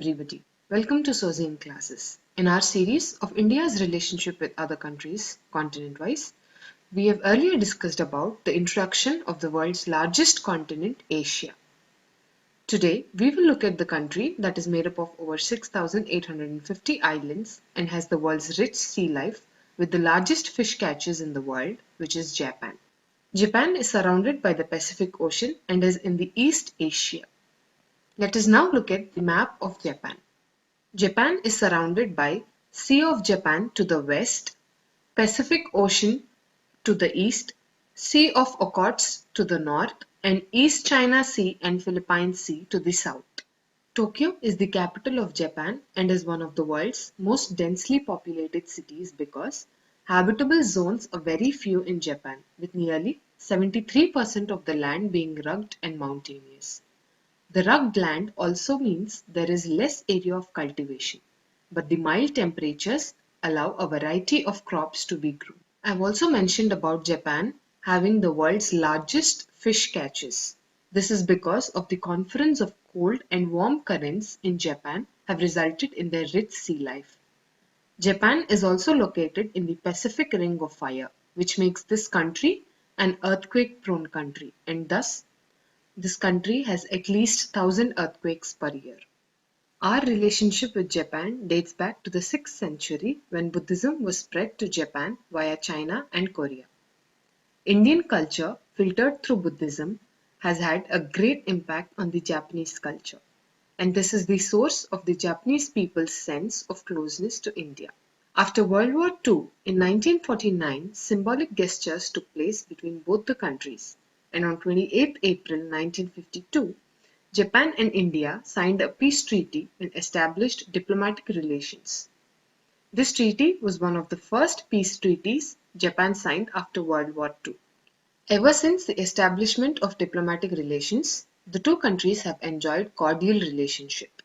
everybody. Welcome to Sozi Classes. In our series of India's relationship with other countries, continent-wise, we have earlier discussed about the introduction of the world's largest continent, Asia. Today, we will look at the country that is made up of over 6,850 islands and has the world's rich sea life with the largest fish catches in the world, which is Japan. Japan is surrounded by the Pacific Ocean and is in the East Asia. Let us now look at the map of Japan. Japan is surrounded by Sea of Japan to the west, Pacific Ocean to the east, Sea of Okhotsk to the north, and East China Sea and Philippine Sea to the south. Tokyo is the capital of Japan and is one of the world's most densely populated cities because habitable zones are very few in Japan, with nearly 73% of the land being rugged and mountainous. The rugged land also means there is less area of cultivation, but the mild temperatures allow a variety of crops to be grown. I've also mentioned about Japan having the world's largest fish catches. This is because of the confluence of cold and warm currents in Japan have resulted in their rich sea life. Japan is also located in the Pacific Ring of Fire, which makes this country an earthquake-prone country, and thus this country has at least 1,000 earthquakes per year. Our relationship with Japan dates back to the 6th century when Buddhism was spread to Japan via China and Korea. Indian culture, filtered through Buddhism, has had a great impact on the Japanese culture, and this is the source of the Japanese people's sense of closeness to India. After World War II, in 1949, symbolic gestures took place between both the countries, and on 28 April 1952, Japan and India signed a peace treaty and established diplomatic relations. This treaty was one of the first peace treaties Japan signed after World War II. Ever since the establishment of diplomatic relations, the two countries have enjoyed cordial relationship.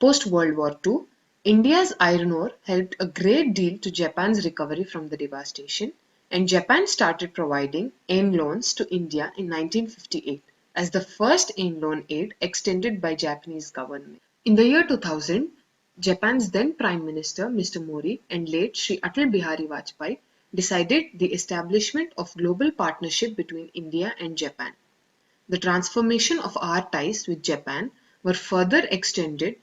Post-World War II, India's iron ore helped a great deal to Japan's recovery from the devastation, and Japan started providing aid loans to India in 1958 as the first aid loan aid extended by Japanese government. In the year 2000, Japan's then Prime Minister Mr. Mori and late Sri Atal Bihari Vajpayee decided the establishment of global partnership between India and Japan. The transformation of our ties with Japan were further extended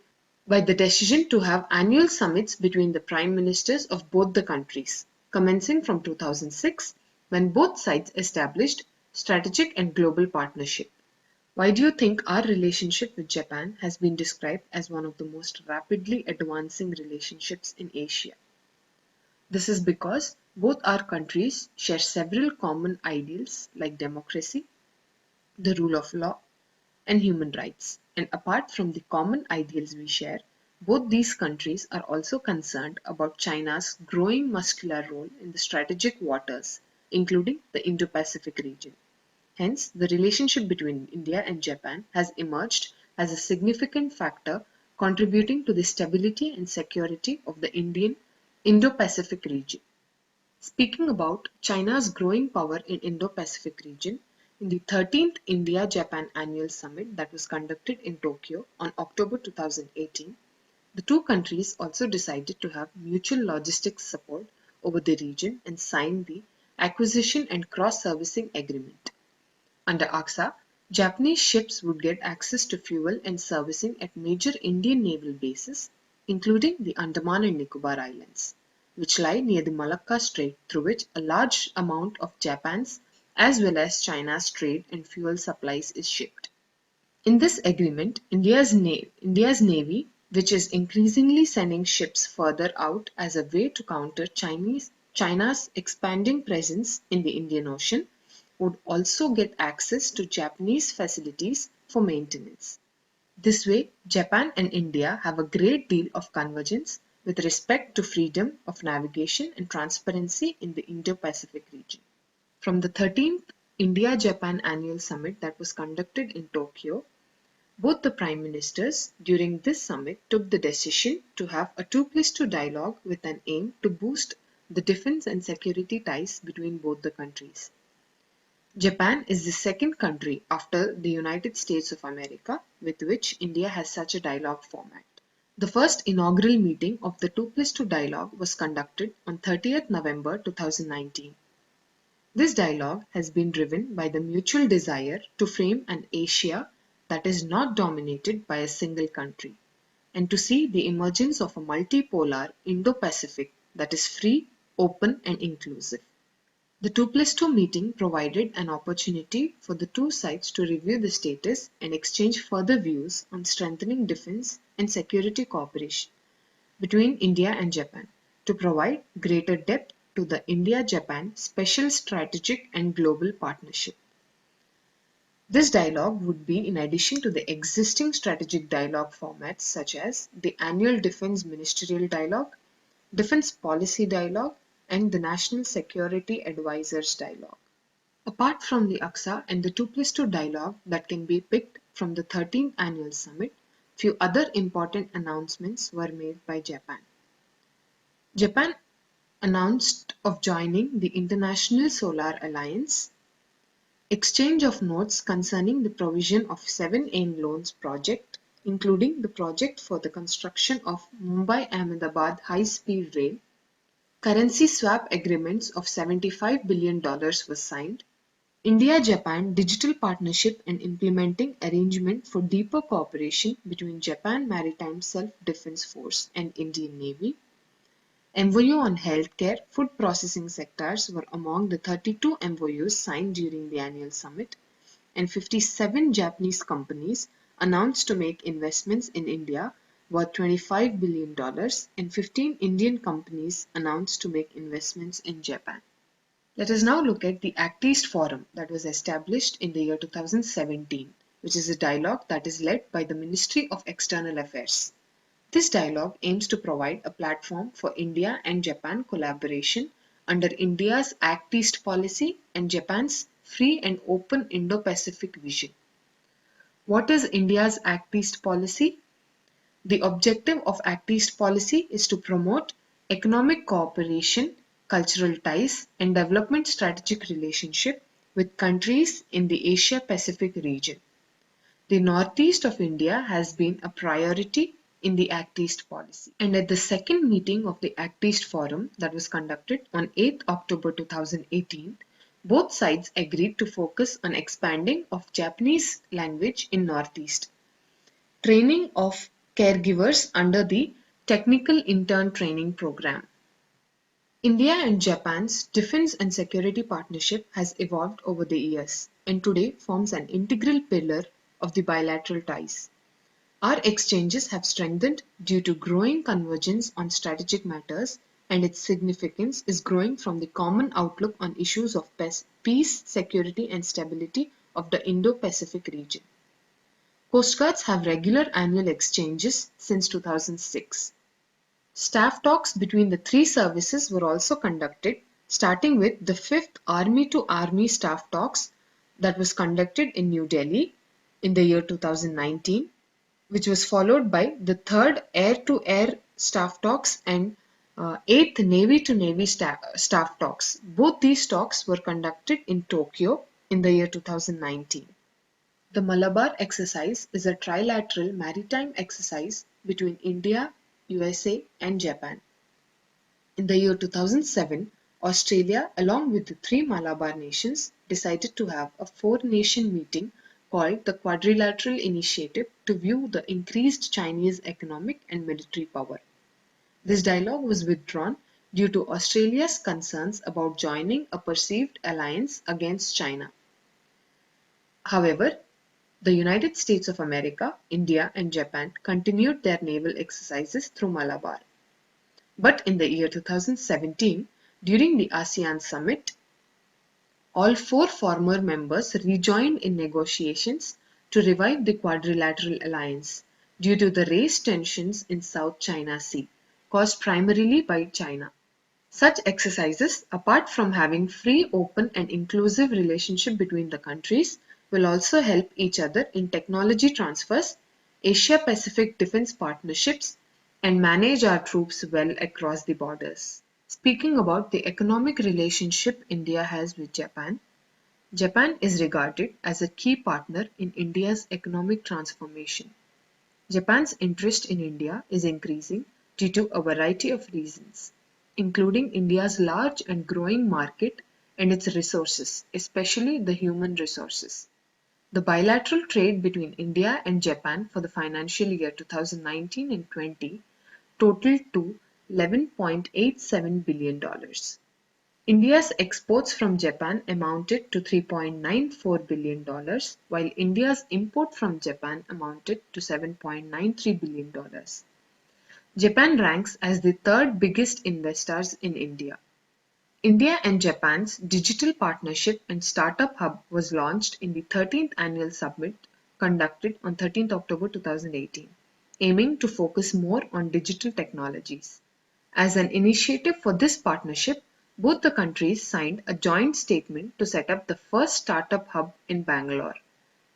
by the decision to have annual summits between the prime ministers of both the countries, commencing from 2006 when both sides established strategic and global partnership. Why do you think our relationship with Japan has been described as one of the most rapidly advancing relationships in Asia? This is because both our countries share several common ideals like democracy, the rule of law, and human rights. And apart from the common ideals we share, both these countries are also concerned about China's growing muscular role in the strategic waters, including the Indo-Pacific region. Hence, the relationship between India and Japan has emerged as a significant factor contributing to the stability and security of the Indo-Pacific region. Speaking about China's growing power in Indo-Pacific region, in the 13th India-Japan Annual Summit that was conducted in Tokyo on October 2018, the two countries also decided to have mutual logistics support over the region and signed the Acquisition and Cross-Servicing Agreement. Under ACSA, Japanese ships would get access to fuel and servicing at major Indian naval bases, including the Andaman and Nicobar Islands, which lie near the Malacca Strait, through which a large amount of Japan's as well as China's trade and fuel supplies is shipped. In this agreement, India's Navy, which is increasingly sending ships further out as a way to counter China's expanding presence in the Indian Ocean, would also get access to Japanese facilities for maintenance. This way, Japan and India have a great deal of convergence with respect to freedom of navigation and transparency in the Indo-Pacific region. From the 13th India-Japan Annual Summit that was conducted in Tokyo, both the Prime Ministers during this summit took the decision to have a 2+2 dialogue with an aim to boost the defense and security ties between both the countries. Japan is the second country after the United States of America with which India has such a dialogue format. The first inaugural meeting of the 2+2 dialogue was conducted on 30th November 2019. This dialogue has been driven by the mutual desire to frame an Asia that is not dominated by a single country, and to see the emergence of a multipolar Indo-Pacific that is free, open, and inclusive. The 2+2 meeting provided an opportunity for the two sides to review the status and exchange further views on strengthening defense and security cooperation between India and Japan, to provide greater depth to the India-Japan Special Strategic and Global Partnership. This dialogue would be in addition to the existing strategic dialogue formats such as the Annual Defense Ministerial Dialogue, Defense Policy Dialogue, and the National Security Advisors Dialogue. Apart from the AXA and the 2+2 dialogue that can be picked from the 13th Annual Summit, few other important announcements were made by Japan. Japan announced of joining the International Solar Alliance, exchange of notes concerning the provision of 7 loans project, including the project for the construction of Mumbai-Ahmedabad high-speed rail, currency swap agreements of $75 billion was signed, India-Japan Digital Partnership and Implementing Arrangement for Deeper Cooperation between Japan Maritime Self-Defense Force and Indian Navy, MOU on healthcare, food processing sectors were among the 32 MOUs signed during the annual summit, and 57 Japanese companies announced to make investments in India worth $25 billion, and 15 Indian companies announced to make investments in Japan. Let us now look at the Act East Forum that was established in the year 2017, which is a dialogue that is led by the Ministry of External Affairs. This dialogue aims to provide a platform for India and Japan collaboration under India's Act East policy and Japan's free and open Indo-Pacific vision. What is India's Act East policy? The objective of Act East policy is to promote economic cooperation, cultural ties, and development strategic relationship with countries in the Asia-Pacific region. The northeast of India has been a priority in the Act East policy. And at the second meeting of the Act East Forum that was conducted on 8th October 2018, both sides agreed to focus on expanding of Japanese language in Northeast, training of caregivers under the Technical Intern Training Program. India and Japan's defense and security partnership has evolved over the years and today forms an integral pillar of the bilateral ties. Our exchanges have strengthened due to growing convergence on strategic matters, and its significance is growing from the common outlook on issues of peace, security, and stability of the Indo-Pacific region. Coast Guards have regular annual exchanges since 2006. Staff talks between the three services were also conducted, starting with the 5th Army to Army Staff Talks that was conducted in New Delhi in the year 2019, which was followed by the 3rd Air to Air Staff Talks and 8th Navy to Navy Staff Talks. Both these talks were conducted in Tokyo in the year 2019. The Malabar exercise is a trilateral maritime exercise between India, USA, and Japan. In the year 2007, Australia, along with the three Malabar nations, decided to have a four-nation meeting called the Quadrilateral Initiative to view the increased Chinese economic and military power. This dialogue was withdrawn due to Australia's concerns about joining a perceived alliance against China. However, the United States of America, India, and Japan continued their naval exercises through Malabar. But in the year 2017, during the ASEAN summit, all four former members rejoined in negotiations to revive the Quadrilateral Alliance due to the raised tensions in South China Sea, caused primarily by China. Such exercises, apart from having free, open, and inclusive relationship between the countries, will also help each other in technology transfers, Asia-Pacific defense partnerships, and manage our troops well across the borders. Speaking about the economic relationship India has with Japan, Japan is regarded as a key partner in India's economic transformation. Japan's interest in India is increasing due to a variety of reasons, including India's large and growing market and its resources, especially the human resources. The bilateral trade between India and Japan for the financial year 2019 and 20 totaled to $11.87 billion. India's exports from Japan amounted to $3.94 billion, while India's import from Japan amounted to $7.93 billion. Japan ranks as the third biggest investors in India. India and Japan's Digital Partnership and Startup Hub was launched in the 13th Annual Summit conducted on 13th October 2018, aiming to focus more on digital technologies. As an initiative for this partnership, both the countries signed a joint statement to set up the first startup hub in Bangalore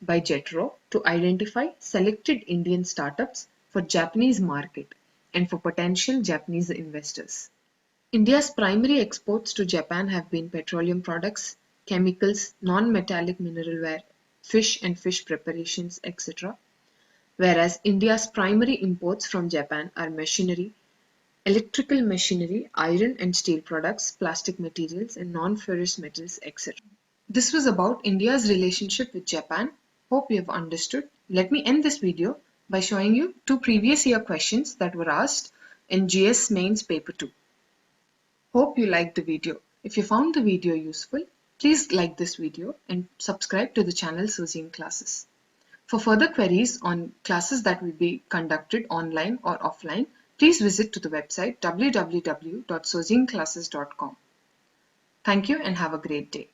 by JETRO to identify selected Indian startups for Japanese market and for potential Japanese investors. India's primary exports to Japan have been petroleum products, chemicals, non-metallic mineralware, fish and fish preparations, etc., whereas India's primary imports from Japan are machinery, electrical machinery, iron and steel products, plastic materials, and non-ferrous metals, etc. This was about India's relationship with Japan. Hope you have understood. Let me end this video by showing you two previous year questions that were asked in GS Mains Paper 2. Hope you liked the video. If you found the video useful, please like this video and subscribe to the channel Sozine Classes. For further queries on classes that will be conducted online or offline, please visit to the website www.sozineclasses.com. Thank you and have a great day.